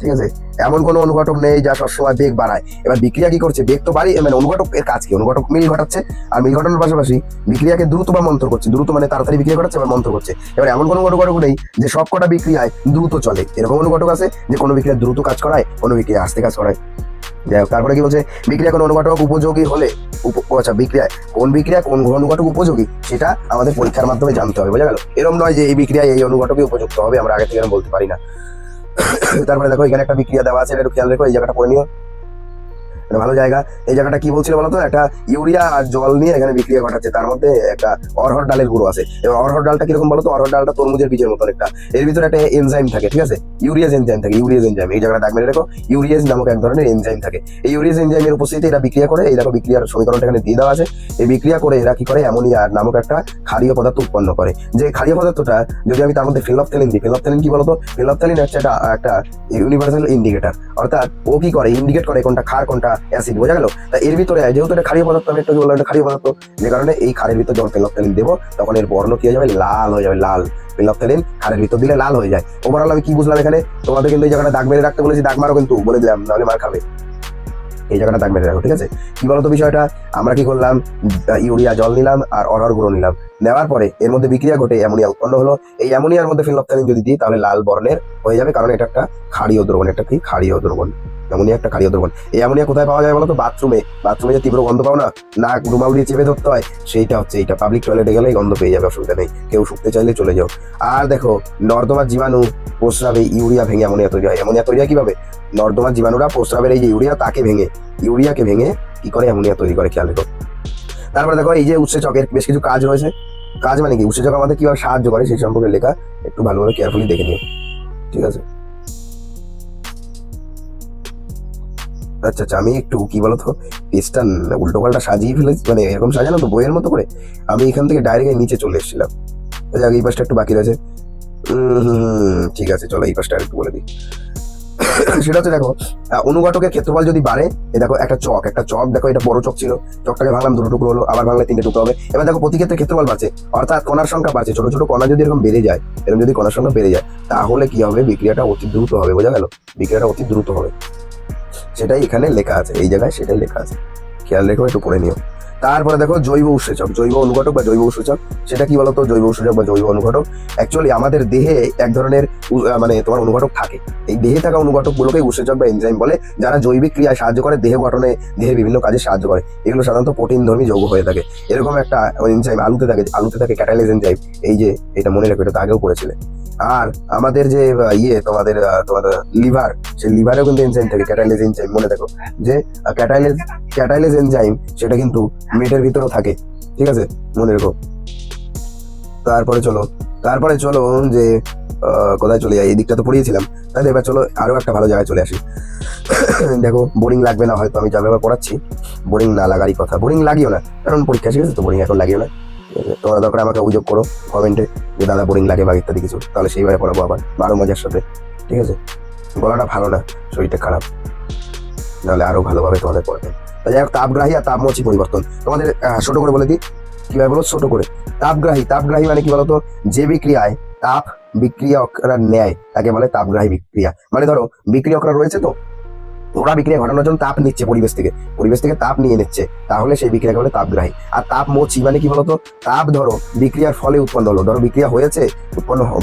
ঠিক আছে, এমন কোনো অনুঘটক নেই যা সবসময় বেগ বাড়ায়। এবার বিক্রিয়া কি করছে, বেগ তো বাড়ি, মানে অনুঘটক এর কাজ কি, অনুঘটক মিল ঘটাচ্ছে, আর মিল ঘটানোর পাশাপাশি বিক্রিয়াকে দ্রুত বা মন্থর করছে, দ্রুত মানে তাড়াতাড়ি বিক্রিয়া ঘটাচ্ছে বা মন্থর করছে। এবার এমন কোনো অনুঘটক নেই যে সব কটা বিক্রিয়ায় দ্রুত চলে, এরকম অনুঘটক আছে যে কোনো বিক্রিয়া দ্রুত কাজ করায়, কোনো বিক্রিয়া আস্তে কাজ করায়। যাই হোক, তারপরে কি বলছে, বিক্রিয়া কোন অনুঘটক উপযোগী হলে আচ্ছা বিক্রিয়ায় কোন বিক্রিয়া কোন অনুঘটক উপযোগী সেটা আমাদের পরীক্ষার মাধ্যমে জানতে হবে, বোঝা গেল। এরকম নয় যে এই বিক্রিয়ায় এই অনুঘটকই উপযুক্ত হবে, আমরা আগে থেকে বলতে পারি না। তারপরে দেখো এখানে একটা বিক্রিয়া দেওয়া আছে, এটা একটু খেয়াল রেখো, এই জায়গাটা পড়ে নিও, এটা ভালো জায়গা। এই জায়গাটা কি বলছিল বলতো, একটা ইউরিয়া আর জল নিয়ে এখানে বিক্রিয়া ঘটাচ্ছে, তার মধ্যে একটা অরহর ডালের গুঁড়ো আছে। এবার অরহর ডালটা কিরকম বলতো, অরহর ডালটা তরমুজের বীজের মতন একটা, এর ভিতরে একটা এনজাইম থাকে, ঠিক আছে, ইউরিয়াজ এনজাইম থাকে, ইউরিয়াজ এনজাইম, এই জায়গাটা দাগ মেরে রেখো, ইউরিয়াজ নামক এক ধরনের এনজাইম থাকে। এই ইউরিয়াজ এনজাইমের উপস্থিতিতে এরা বিক্রিয়া করে, এই দেখো বিক্রিয়ার সমীকরণটা এখানে দিয়ে দেওয়া আছে। এই বিক্রিয়া করে এরা কি করে, অ্যামোনিয়া নামক একটা ক্ষারীয় পদার্থ উৎপন্ন করে। যে ক্ষারীয় পদার্থটা যদি আমি তার মধ্যে ফেনফথ্যালিন দিই, ফেনফথ্যালিন কি বলতো, ফেনফথ্যালিন হচ্ছে একটা ইউনিভার্সাল ইন্ডিকেটর, অর্থাৎ ও কি করে, ইন্ডিকেট করে কোনটা ক্ষার কোনটা অ্যাসিড, বোঝা গেল। তা এর ভিতরে যেহেতু এটা ক্ষারীয় পদার্থ, আমি একটু বললাম এটা ক্ষারীয় পদার্থ, যে কারণে এই ক্ষারের ভিতর যখন ফেনফথ্যালিন দেবো তখন এর বর্ণ কি হয়ে যাবে, লাল হয়ে যাবে, লাল। ফেনফথ্যালিন ক্ষারের ভিতর দিলে লাল হয়ে যায়। ওভারঅল আমি কি বুঝলাম এখানে, তোমাদের কিন্তু এই জায়গাটা দাগ মেরে রাখতে বলেছি, দাগ মারো কিন্তু বলে দিলাম, নাহলে মার খাবে। এই জায়গাটা দাগ মেরে রাখো, ঠিক আছে। কি বলতো বিষয়টা, আমরা কি করলাম, ইউরিয়া জল নিলাম আর অরহর গুঁড়ো নিলাম, নেওয়ার পরে এর মধ্যে বিক্রিয়া ঘটে অ্যামোনিয়া উৎপন্ন হলো। এই অ্যামোনিয়ার মধ্যে ফেনফথ্যালিন যদি দিই তাহলে লাল বর্ণের হয়ে যাবে, কারণ এটা একটা ক্ষারীয় দ্রবণ, একটা কি ক্ষারীয় দ্রবণ, অ্যামোনিয়া একটা ক্ষারীয় দ্রবণ। এই অ্যামোনিয়া কোথায় পাওয়া যায় বলতো, বাথরুমে, বাথরুমে যে তীব্র গন্ধ পাও না, নাক রুমাল দিয়ে চেপে ধরতে হয়, সেইটা হচ্ছে এইটা। পাবলিক টয়লেটে গেলে গন্ধ পেয়ে যাবে, অসুবিধা নেই, কেউ শুকতে চাইলে চলে যাও। আর দেখো নর্দমার জীবাণু প্রস্রাবে ইউরিয়া ভেঙে অ্যামোনিয়া তৈরি হয়। অ্যামোনিয়া তৈরি হয় কিভাবে, নর্দমার জীবাণুরা প্রস্রাবের এই যে ইউরিয়া তাকে ভেঙে, ইউরিয়াকে ভেঙে কি করে অ্যামোনিয়া তৈরি করে, খেয়াল রেখো। তারপরে দেখো এই যে উৎসেচকের বেশ কিছু কাজ রয়েছে, কাজ মানে কি, উৎসেচক আমাদের কিভাবে সাহায্য করে সেই সম্পর্কে লেখা, একটু ভালোভাবে কেয়ারফুলি দেখে নিও, ঠিক আছে। আচ্ছা আচ্ছা, আমি একটু কি বলতো পেজটা উল্টো পাল্টা সাজিয়ে ফেলেছি, মানে এরকম সাজানো তো বইয়ের মতো করে, আমি এখান থেকে ডাইরেক্ট নিচে চলে এসেছিলাম। এই পাশটা একটু বাকি রয়েছে, ঠিক আছে, চলো এই পাশটা একটু বলে দিই। সেটা হচ্ছে দেখো, অনুঘটকের ক্ষেত্রফল যদি বাড়ে, এই দেখো একটা চক দেখো, এটা বড় চক ছিল, চকটাকে ভাঙলাম, দুটো টুকরো হলো, আবার ভাঙলে তিনটে টুকরো হবে। এবার দেখো প্রতি ক্ষেত্রে ক্ষেত্রফল বাড়ছে, অর্থাৎ কণার সংখ্যা বাড়ছে, ছোট ছোট কণা যদি এরকম বেড়ে যায়, এরকম যদি কণার সংখ্যা বেড়ে যায় তাহলে কি হবে, বিক্রিয়াটা অতি দ্রুত হবে, বোঝা গেল, বিক্রিয়াটা অতি দ্রুত হবে, সেটাই এখানে লেখা আছে, এই জায়গায় সেটাই লেখা আছে, খেয়াল রেখো, একটু পড়ে নিও। তারপরে দেখো জৈব উৎসেচক, জৈব অনুঘটক বা জৈব উৎসেচক, সেটা কি বলতো, জৈব উৎসেচক বা জৈব অনুঘটক অ্যাকচুয়ালি আমাদের দেহে এক ধরনের মানে তোমার অনুঘটক থাকে, এই দেহে থাকা অনুঘটক গুলোকে উৎসেচক বা এনজাইম বলে, যারা জৈবিক ক্রিয়ায় সাহায্য করে, দেহ গঠনে, দেহের বিভিন্ন কাজে সাহায্য করে। এগুলো সাধারণত প্রোটিন ধর্মী যৌগ হয়ে থাকে। এরকম একটা এনজাইম আলুতে থাকে ক্যাটালিজ এনজাইম, এই যে এটা মনে রাখো, এটা তো আগেও পড়েছিলে। আর আমাদের যে তোমাদের লিভার, সেই লিভারেও কিন্তু এনজাইম থাকে, ক্যাটালিজ এনজাইম, মনে দেখো যে ক্যাটালিজ এনজাইম, সেটা কিন্তু মেটের ভিতরেও থাকে, ঠিক আছে, মনে রেখো। তারপরে চলো যে কোথায় চলে যাই, এই দিকটা তো পড়িয়েছিলাম, তাহলে এবার চলো আরো একটা ভালো জায়গায় চলে আসি। দেখো বোরিং লাগবে না, হয়তো আমি যাবে পড়াচ্ছি, বোরিং না লাগারই কথা, বোরিং লাগিও না, কারণ পরীক্ষা শেষ তো বোরিং এখন লাগিও না। তোমরা দরকার আমাকে অভিযোগ করো কমেন্টে যে দাদা বোরিং লাগে বা ইত্যাদি কিছু, তাহলে সেইভাবে পড়াবো আবার আরো মজার সাথে, ঠিক আছে। গলাটা ভালো না, শরীরটা খারাপ, নাহলে আরো ভালোভাবে তোমাদের পড়াবে। যাই হোক, তাপগ্রাহী আর তাপমোচী পরিবর্তন তোমাদের ছোট করে বলে দিই, কিভাবে বলো ছোট করে। তাপগ্রাহী মানে কি বলতো, যে বিক্রিয়ায় তাপ বিক্রিয়করা নেয় তাকে বলে তাপগ্রাহী বিক্রিয়া। মানে ধরো বিক্রিয়করা রয়েছে, তো ওরা বিক্রিয়া ঘটানোর জন্য তাপ নিচ্ছে পরিবেশ থেকে তাপ নিয়ে নিচ্ছে, তাহলে সেই বিক্রিয়াকে বলে তাপগ্রাহী। আর তাপমোচী মানে কি বলতো, তাপ ধরো বিক্রিয়ার ফলে উৎপন্ন হলো, ধরো বিক্রিয়া হয়েছে,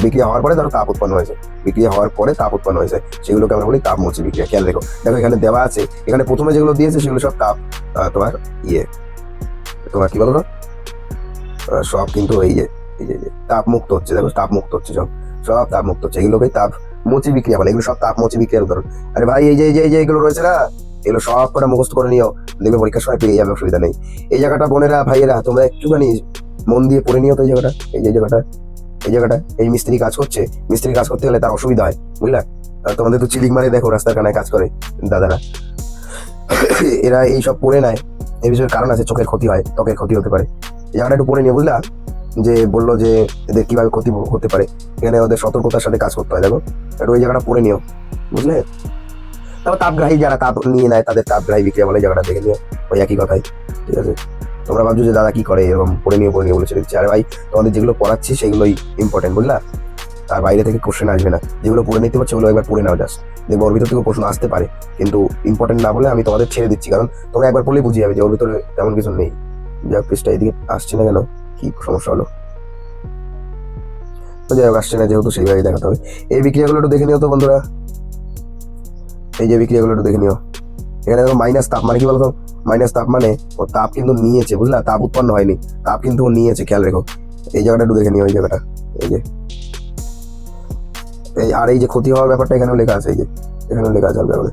বিক্রিয়া হওয়ার পরে ধরো তাপ উৎপন্ন হয়েছে, বিক্রিয়া হওয়ার পরে তাপ উৎপন্ন হয়েছে, সেগুলোকে আমরা বলি তাপমোচী বিক্রিয়া। খেয়াল দেখো এখানে দেওয়া আছে, এখানে প্রথমে যেগুলো দিয়েছে সেগুলো সব তাপ তোমার তোমার কি বলতো, সব কিন্তু এই যে তাপ মুক্ত হচ্ছে, দেখো তাপ মুক্ত হচ্ছে, সব তাপ মুক্ত হচ্ছে, এগুলোকে তাপমোচী বিক্রিয়া বলে, এগুলো সব তাপমোচী বিক্রিয়ার উদাহরণ। আরে ভাই এই যে এগুলো রয়েছে না, এগুলো সব করে মুখস্থ করে নিও, দেখবে পরীক্ষার সময় পেয়ে যাবে, অসুবিধা নেই। এই জায়গাটা বোনেরা ভাইয়েরা তোমরা একটুখানি মন দিয়ে পড়ে নিও তো, এই জায়গাটা এই মিস্ত্রি কাজ করতে গেলে তার অসুবিধা হয়, বুঝলা। তোমাদের তো চিলিং মারে, দেখো রাস্তার কানায় কাজ করে দাদারা, এরা এইসব পড়ে নেয়, এই বিষয়ের কারণ আছে, চোখের ক্ষতি হয়, ত্বকের ক্ষতি হতে পারে, এই জায়গাটা একটু পড়ে নিও, বুঝলা। যে বললো যে এদের কিভাবে ক্ষতি হতে পারে, এখানে ওদের সতর্কতার সাথে কাজ করতে হয়। দেখো একটু ওই জায়গাটা পড়ে নিও, বুঝলে? তারপর তাপগ্রাহী যারা তাপ নিয়ে নেয় তাদের তাপগ্রাহী বিক্রিয়া বলে, জায়গাটা দেখে নিও, ওই একই কথাই। ঠিক আছে, তোমরা ভাবছো যে দাদা কি করে এরকম পড়ে নিয়ে বলে ছেড়ে দিচ্ছে। আরে ভাই, তোমাদের যেগুলো পড়াচ্ছি সেগুলোই ইম্পর্টেন্ট, বুঝলা? তার বাইরে থেকে কোশ্চেন আসবে না। যেগুলো পড়ে নিতে পারছো ওগুলো একবার পড়ে নাও জাস্ট, দেখবো ওর ভিতর থেকে প্রশ্ন আসতে পারে, কিন্তু ইম্পর্টেন্ট না বলে আমি তোমাদের ছেড়ে দিচ্ছি, কারণ তোমরা একবার পড়লেই বুঝে যাবে যে ওর ভিতরে তেমন কিছু নেই। যাই হোক, পৃষ্ঠা এদিকে আসছে না কেন, কি সমস্যা হলো? তো যাই হোক, আসছে না যেহেতু সেইভাবেই দেখাতে হবে। এই বিক্রিয়াগুলো একটু দেখে নিও তো বন্ধুরা, এই যে বিক্রিয়াগুলো একটু দেখে নিও। এখানে দেখো মাইনাস তাপ মানে কি বলতো? মাইনাস তাপ মানে ও তাপ কিন্তু নিয়েছে, বুঝলা? তাপ উৎপন্ন হয়নি, তাপ কিন্তু ও নিয়েছে, খেয়াল রেখো। এই জায়গাটা একটু দেখে নিও, এই জায়গাটা, এই যে এই, আর এই যে ক্ষতি হওয়ার ব্যাপারটা এখানেও লেখা আছে, এই যে এখানেও লেখা আছে ব্যাপারে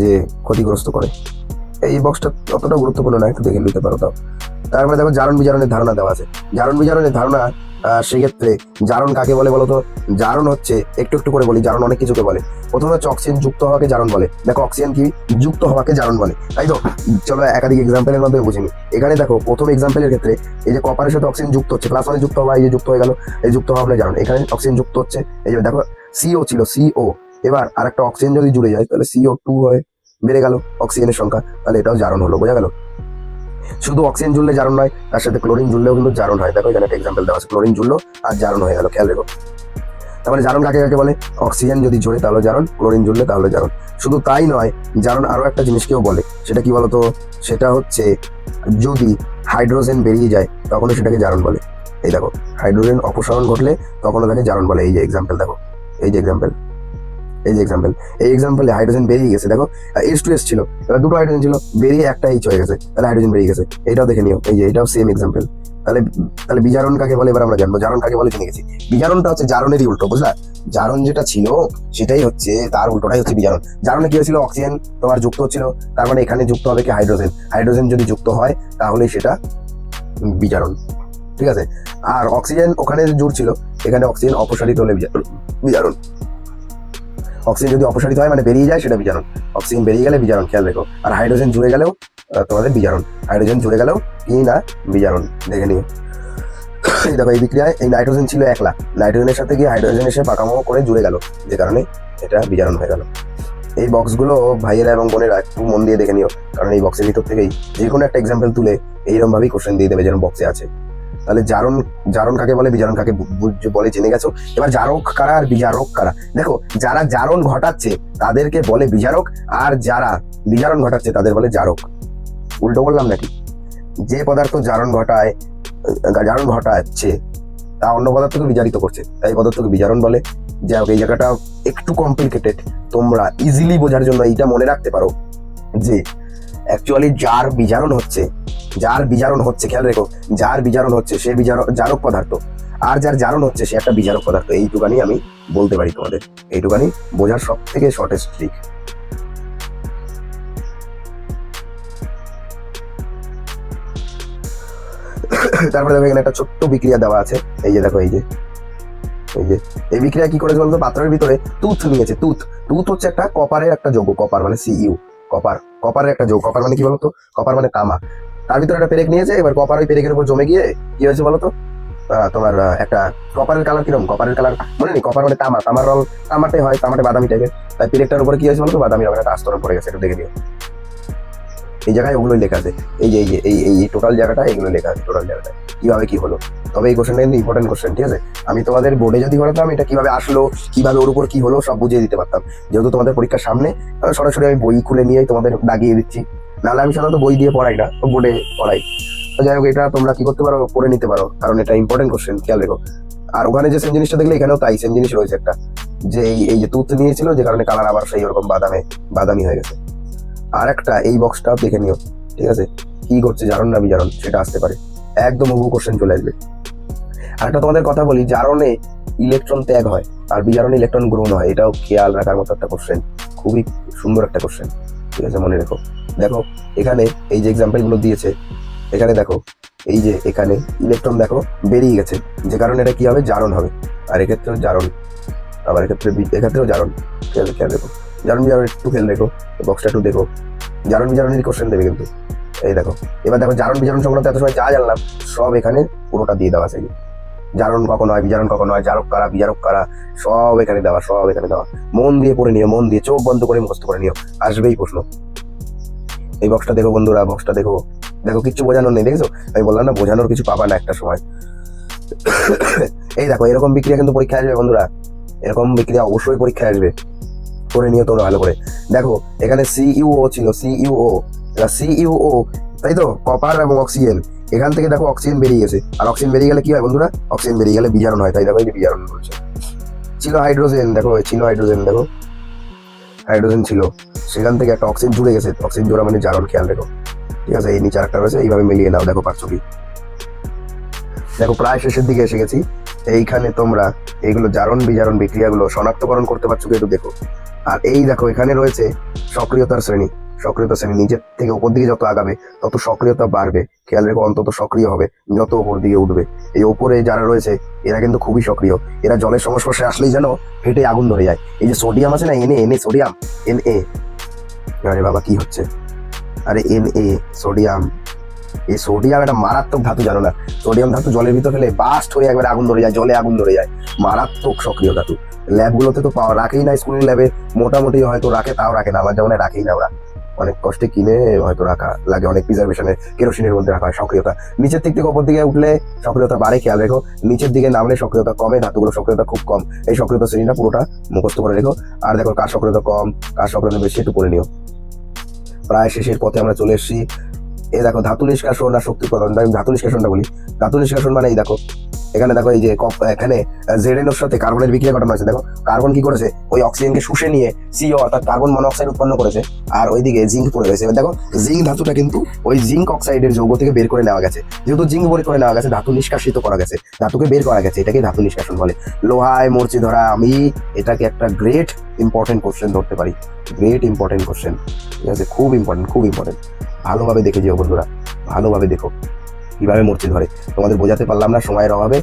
যে ক্ষতিগ্রস্ত করে। এই বক্সটা অতটা গুরুত্বপূর্ণ না, একটু দেখে নিতে পারো তাও। তারপরে দেখো জারণ বিজারণের ধারণা দেওয়া আছে। জারণ বিজারণের ধারণা, সেক্ষেত্রে জারণ কাকে বলে বলতো? জারণ হচ্ছে, একটু একটু করে বলি, জারণ অনেক কিছুকে বলে। প্রথমে হচ্ছে অক্সিজেন যুক্ত হওয়াকে জারণ বলে। দেখো অক্সিজেন কি? যুক্ত হওয়াকে জারণ বলে, তাই তো? চলো একাধিক এক্সাম্পলের মাধ্যমে বুঝিনি। এখানে দেখো প্রথম এক্সাম্পলের ক্ষেত্রে এই যে কপারের সাথে অক্সিজেন যুক্ত হচ্ছে, প্লাস ওয়ানে যুক্ত হওয়া, এই যে যুক্ত হয়ে গেল, এই যুক্ত হওয়া বলে জারণ। এখানে অক্সিজেন যুক্ত হচ্ছে, এই যে দেখো সিও ছিল, সিও, এবার আর একটা অক্সিজেন যদি জুড়ে যায় তাহলে CO2 হয়ে বেড়ে গেল অক্সিজেনের সংখ্যা, তাহলে এটাও জারণ হলো, বোঝা গেল? শুধু অক্সিজেন জুড়লে জারণ নয়, তার সাথে ক্লোরিন জুড়লেও কিন্তু জারণ হয়। দেখো এখানে একটা এক্সাম্পল দেওয়া আছে, ক্লোরিন জুড়লো আর জারণ হয়ে গেল, খেয়াল রেখো। তারপরে জারণ কাকে কাকে বলে? অক্সিজেন যদি জোরে তাহলে জারণ, ক্লোরিন জুড়লে তাহলে জারণ। শুধু তাই নয়, জারণ আরো একটা জিনিসকেও বলে, সেটা কি বলতো? সেটা হচ্ছে যদি হাইড্রোজেন বেরিয়ে যায় তখনও সেটাকে জারণ বলে। এই দেখো, হাইড্রোজেন অপসারণ ঘটলে তখনও তাকে জারণ বলে। এই যে এক্সাম্পল দেখো, এই যে এক্সাম্পল, এই যে এক্সাম্পল, এই এক্সাম্পলে হাইড্রোজেন বেরিয়ে গেছে, দেখো H2S ছিল, এবার দুটো হাইড্রোজেন ছিল, বেরিয়ে একটা H হয়ে গেছে, তাহলে হাইড্রোজেন বেরিয়ে গেছে। এটাও দেখে নিও, এই যে এটাও সেম এক্সাম্পল। তাহলে তাহলে বিজারণ কাকে বলে এবার আমরা জানবো। জারণ কাকে বলে জেনে গেছি। বিজারণটা হচ্ছে জারণেরই উল্টো, বুঝলা? জারণ যেটা ছিল সেটাই হচ্ছে, তার উল্টোটাই হচ্ছে বিজারণ। জারণে কি হয়েছিল? অক্সিজেন তোমার যুক্ত হচ্ছিল, তার মানে এখানে যুক্ত হবে কি? হাইড্রোজেন। হাইড্রোজেন যদি যুক্ত হয় তাহলে সেটা বিজারণ, ঠিক আছে? আর অক্সিজেন ওখানে জুড়ছিল, এখানে অক্সিজেন অপসারিত হলে বিজারণ। অক্সিজেন যদি অপসারিত হয় মানে বেরিয়ে যায়, সেটা বিজারণ। অক্সিজেন বেরিয়ে গেলে বিজারণ, খেয়াল রেখো। আর হাইড্রোজেন জুড়ে গেলেও তোমাদের বিজারণ। হাইড্রোজেন জুড়ে গেলেও কি না? বিজারণ, দেখে নিও। এই দেখো এই বিক্রিয়ায় এই নাইট্রোজেন ছিল একলা, নাইট্রোজেনের সাথে গিয়ে হাইড্রোজেন এসে পাকামো করে জুড়ে গেল, যে কারণে এটা বিজারণ হয়ে গেল। এই বক্সগুলো ভাইয়েরা এবং বোনেরা একটু মন দিয়ে দেখে নিও, কারণ এই বক্সের ভিতর থেকেই যে কোনো একটা এক্সাম্পল তুলে এইরকম ভাবেই কোশ্চেন দিয়ে দেবে, যেরকম বক্সে আছে। তাহলে জারণ, জারণ কাকে বলে, বিজারণ কাকে বলে জেনে গেছো। এবার জারক কারা আর বিজারক কারা? দেখো, যারা জারণ ঘটাচ্ছে তাদেরকে বলে বিজারক, আর যারা বিজারণ ঘটাচ্ছে তাদের বলে জারক। উল্টো বললাম নাকি? যে পদার্থ জারণ ঘটাচ্ছে তা অন্য পদার্থকে বিজারিত করছে, তাই পদার্থকে বিজারণ বলে। যাই হোক, এই জায়গাটা একটু কমপ্লিকেটেড, তোমরা ইজিলি বোঝার জন্য এইটা মনে রাখতে পারো যে অ্যাকচুয়ালি যার বিজারণ হচ্ছে, খেয়াল রেখো, যার বিজারণ হচ্ছে সে জারক পদার্থ, আর যার জারণ হচ্ছে সে একটা বিজারক পদার্থ। এইটুকানি আমি বলতে পারি তোমাদের, এইটুকানি বোঝার সব থেকে শর্টেস্ট ট্রিক। তারপরে দেখো এখানে একটা ছোট্ট বিক্রিয়া দেওয়া আছে, এই যে দেখো, এই যে এই বিক্রিয়া কি করেছে বলতো? পাত্রের ভিতরে তুথ নিয়েছে। তুথ হচ্ছে একটা কপারের একটা যৌগ, কপার মানে Cu, কপারের একটা যৌগ। কপার মানে কি বলতো? কপার মানে তামা। তার ভিতরে একটা পেরেক নিয়েছে, এবার কপার ওই পেরেকের উপর জমে গিয়ে কি হয়েছে বলতো? তোমার একটা কপারের কালার কিরকম? কপারের কালার মনে নেই? কপার মানে তামা, তামার রং তামাটে হয়, তামাটে বাদামি টাইপের। তাই পেরেকটার উপরে কি হয়েছে বলতো? বাদামি রঙের একটা আস্তরণ পড়ে গেছে, একটু দেখে নিও। এই জায়গায় ওগুলোই লেখা আছে, এই যে এই টোটাল জায়গাটা এগুলো লেখা আছে, টোটাল জায়গাটা কিভাবে কি হলো। তবে এই কোশ্চেনটা কিন্তু ইম্পর্টেন্ট কোশ্চেন, ঠিক আছে? আমি তোমাদের বোর্ডে যদি করাতাম এটা কিভাবে আসলো, কিভাবে ওর উপর কি হলো সব বুঝিয়ে দিতে পারতাম। যেহেতু তোমাদের পরীক্ষার সামনে, সরাসরি আমি বই খুলে নিয়েই তোমাদের দাগিয়ে দিচ্ছি। নাহলে আমি সাধারণত বই দিয়ে পড়াই না, বোর্ডে পড়াই। তো যাই হোক, এটা তোমরা কি করতে পারো? পড়ে নিতে পারো, কারণ এটা ইম্পর্টেন্ট কোশ্চেন, খেয়াল রেখো। আর ওখানে যে সেম জিনিসটা দেখলে এখানেও তাই সেম জিনিস রয়েছে একটা, যে এই যে তুথ নিয়েছিল, যে কারণে কালার আবার সেই ওরকম বাদামি হয়ে গেছে। আর একটা এই বক্সটা দেখে নিও, ঠিক আছে? কি করছে, জারণ না বিজারণ, সেটা আসতে পারে, একদম হুবহু কোশ্চেন চলে আসবে। আর একটা তোমাদের কথা বলি, জারণে ইলেকট্রন ত্যাগ হয় আর বিজারণে ইলেকট্রন গ্রহণ হয়, এটাও খেয়াল রাখার মতো একটা কোশ্চেন, খুবই সুন্দর একটা কোশ্চেন, ঠিক আছে? মনে রেখো। দেখো এখানে এই যে এক্সাম্পল গুলো দিয়েছে, এখানে দেখো এই যে এখানে ইলেকট্রন দেখো বেরিয়ে গেছে, যে কারণে এটা কি হবে? জারণ হবে। আর এক্ষেত্রেও জারণ, আবার এক্ষেত্রেও জারণ, খেয়াল রেখো। জারণ বিজারণ একটু খেয়াল রেখো, বক্সটা একটু দেখো। জারণ বিজারণের কোশ্চেন দেবে কিন্তু, এই দেখো, এবার দেখো জারণ বিজারণ সংক্রান্ত এত সময় যা জানলাম সব এখানে পুরোটা দিয়ে দেওয়া আছে। জারণ কখন হয়, বিজারণ কখন হয়, জারক কারা, বিজারক কারা, সব এখানে দেওয়া, সব এখানে দেওয়া। মন দিয়ে পড়ে নিও, মন দিয়ে চোখ বন্ধ করে মুখস্থ করে নিও, আসবেই প্রশ্ন। এই বক্সটা দেখো বন্ধুরা, বক্সটা দেখো, দেখো কিচ্ছু বোঝানোর নেই, দেখেছো? আমি বললাম না বোঝানোর কিছু পাবা না একটা সময়। এই দেখো এরকম বিক্রিয়া কিন্তু পরীক্ষায় আসবে বন্ধুরা, এরকম বিক্রিয়া অবশ্যই পরীক্ষায় আসবে, করে নিও তোমরা ভালো করে। দেখো এখানে সিইউও ছিল, সিইউও, তাই তো, কপার এবং অক্সিজেন। এখান থেকে দেখো অক্সিজেন বেরিয়ে গেছে, আর অক্সিজেন বেরিয়ে গেলে কি হয় বন্ধুরা? অক্সিজেন বেরিয়ে গেলে বিজারণ হয়, তাই দেখো এই যে বিজারণ বলছে। ছিল হাইড্রোজেন, দেখো ছিল হাইড্রোজেন, দেখো হাইড্রোজেন ছিল, সেখান থেকে একটা অক্সিজেন জুড়ে গেছে, অক্সিজেন জোড়া মানে জারণ, খেয়াল রেখো, ঠিক আছে? এই নিচে একটা রয়েছে, এইভাবে মিলিয়ে নাও, দেখো পারছো কি? দেখো প্রায় শেষের দিকে এসে গেছি। এইখানে তোমরা এইগুলো জারণ বিজারণ বিক্রিয়াগুলো শনাক্তকরণ করতে পারছো কি একটু দেখো। আর এই দেখো এখানে রয়েছে সক্রিয়তার শ্রেণী, সক্রিয়তা শ্রেণী নিচের থেকে উপর দিকে যত আগাবে তত সক্রিয়তা বাড়বে, খেয়াল রেখো, অন্তত সক্রিয় হবে যত উপর দিকে উঠবে। এই উপরে যারা রয়েছে এরা কিন্তু খুবই সক্রিয়, এরা জলের সংস্পর্শে আসলেই যেন ফেটে আগুন ধরে যায়। এই যে সোডিয়াম আছে না, এনএ সোডিয়াম, এনএ, আরে বাবা কি হচ্ছে, আরে এনএ সোডিয়াম, এই সোডিয়াম একটা মারাত্মক ধাতু, জানো না? সোডিয়াম ধাতু জলের ভিতর ফেলে বাস্ট হয়ে একবার আগুন ধরে যায়, জলে আগুন ধরে যায়, মারাত্মক সক্রিয় ধাতু। ল্যাবগুলোতে তো পাওয়া রাখেই না, স্কুলের ল্যাবে মোটামুটি হয়তো রাখে, তাও রাখে না, আমার যেমন রাখেই না, ওরা অনেক কষ্টে কিনে হয়তো রাখা লাগে, অনেক প্রিজার্ভেশনের কেরোসিনের মধ্যে রাখা হয়। সক্রিয়তা নিচের দিক থেকে উপর দিকে উঠলে সক্রিয়তা বাড়ে, খেয়াল রেখো, নিচের দিকে নামলে সক্রিয়তা কমে, ধাতুগুলো সক্রিয়তা খুব কম। এই সক্রিয়তা শ্রেণীটা পুরোটা মুখস্থ করে রেখো। আর দেখো কার সক্রিয়তা কম, কার সক্রিয়তা বেশি একটু করে নিও। প্রায় শেষের পথে আমরা চলে এসেছি। এই দেখো ধাতু নিষ্কাশন আর শক্তি প্রদান, ধাতু নিষ্কাশনটা বলি। ধাতু নিষ্কাশন মানে এই দেখো, এখানে দেখো এই যে এখানে জেডএন এর সাথে কার্বনের বিক্রিয়া ঘটানো হয়েছে। দেখো কার্বন কি করেছে, ওই অক্সিজেনকে শুষে নিয়ে সিও অর্থাৎ কার্বন মনোক্সাইড উৎপন্ন করেছে, আর ওইদিকে জিঙ্ক পড়ে রয়েছে। এবার দেখো জিঙ্ক ধাতুটা কিন্তু ওই জিঙ্ক অক্সাইডের যৌগ থেকে বের করে নেওয়া গেছে, যেহেতু জিঙ্ক বের করে নেওয়া গেছে ধাতু নিষ্কাশিত করা গেছে, ধাতুকে বের করা গেছে, এটাকে ধাতু নিষ্কাশন বলে। লোহায় মরচি ধরা, আমি এটাকে একটা গ্রেট ইম্পর্টেন্ট কোশ্চেন ধরতে পারি, গ্রেট ইম্পর্টেন্ট কোশ্চেন, ঠিক আছে? খুব ইম্পর্টেন্ট, খুব ইম্পর্টেন্ট, ভালোভাবে দেখে যেও বন্ধুরা, ভালোভাবে দেখো কিভাবে মরচি ধরে। তোমাদের বোঝাতে পারলাম না সময়ের অভাবে,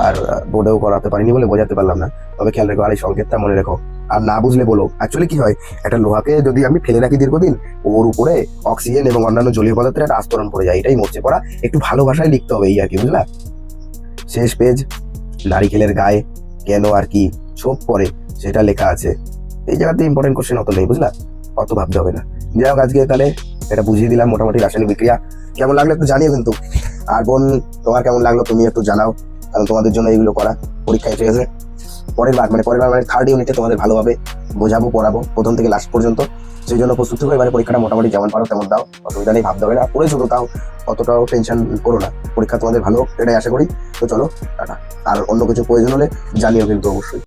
আর বোর্ডেও করাতে পারিনি বলে বোঝাতে পারলাম না, তবে খেয়াল রেখো, আর এই সংকেতটা মনে রেখো, আর না বুঝলে বলো। অ্যাকচুয়ালি কি হয়, একটা লোহাকে যদি আমি ফেলে রাখি দীর্ঘদিন, ওর উপরে অক্সিজেন এবং অন্যান্য জলীয় পদার্থের একটা আস্তরণ পড়ে যায়, এটাই মরচে পড়া। একটু ভালো ভাষায় লিখতে হবে এই আর কি, বুঝলা? শেষ পেজ, নারিকেলের গায়ে কেন আর কি ছোপ পরে সেটা লেখা আছে। এই জায়গাতে ইম্পর্টেন্ট কোশ্চেন অত নেই, বুঝলা? অত ভাবতে হবে না। যাই হোক, আজকে তাহলে এটা বুঝিয়ে দিলাম মোটামুটি রাসায়নিক বিক্রিয়া। কেমন লাগলো একটু জানিও কিন্তু। আর বোন, তোমার কেমন লাগলো তুমি একটু জানাও, কারণ তোমাদের জন্য এইগুলো করা পরীক্ষা এসে গেছে। পরের বার মানে থার্ড ইউনিটে তোমাদের ভালোভাবে বোঝাবো, পড়াবো প্রথম থেকে লাস্ট পর্যন্ত। সেই জন্য প্রস্তুত হয়ে এবারে পরীক্ষাটা মোটামুটি যেমন পারো তেমন দাও, অসুবিধা নেই, ভাবতে হবে না। পড়েছো তো, তাও অতটাও টেনশন করো না, পরীক্ষা তোমাদের ভালো হোক এটাই আশা করি। তো চলো টাটা। আর অন্য কিছু প্রয়োজন হলে জানিও কিন্তু অবশ্যই।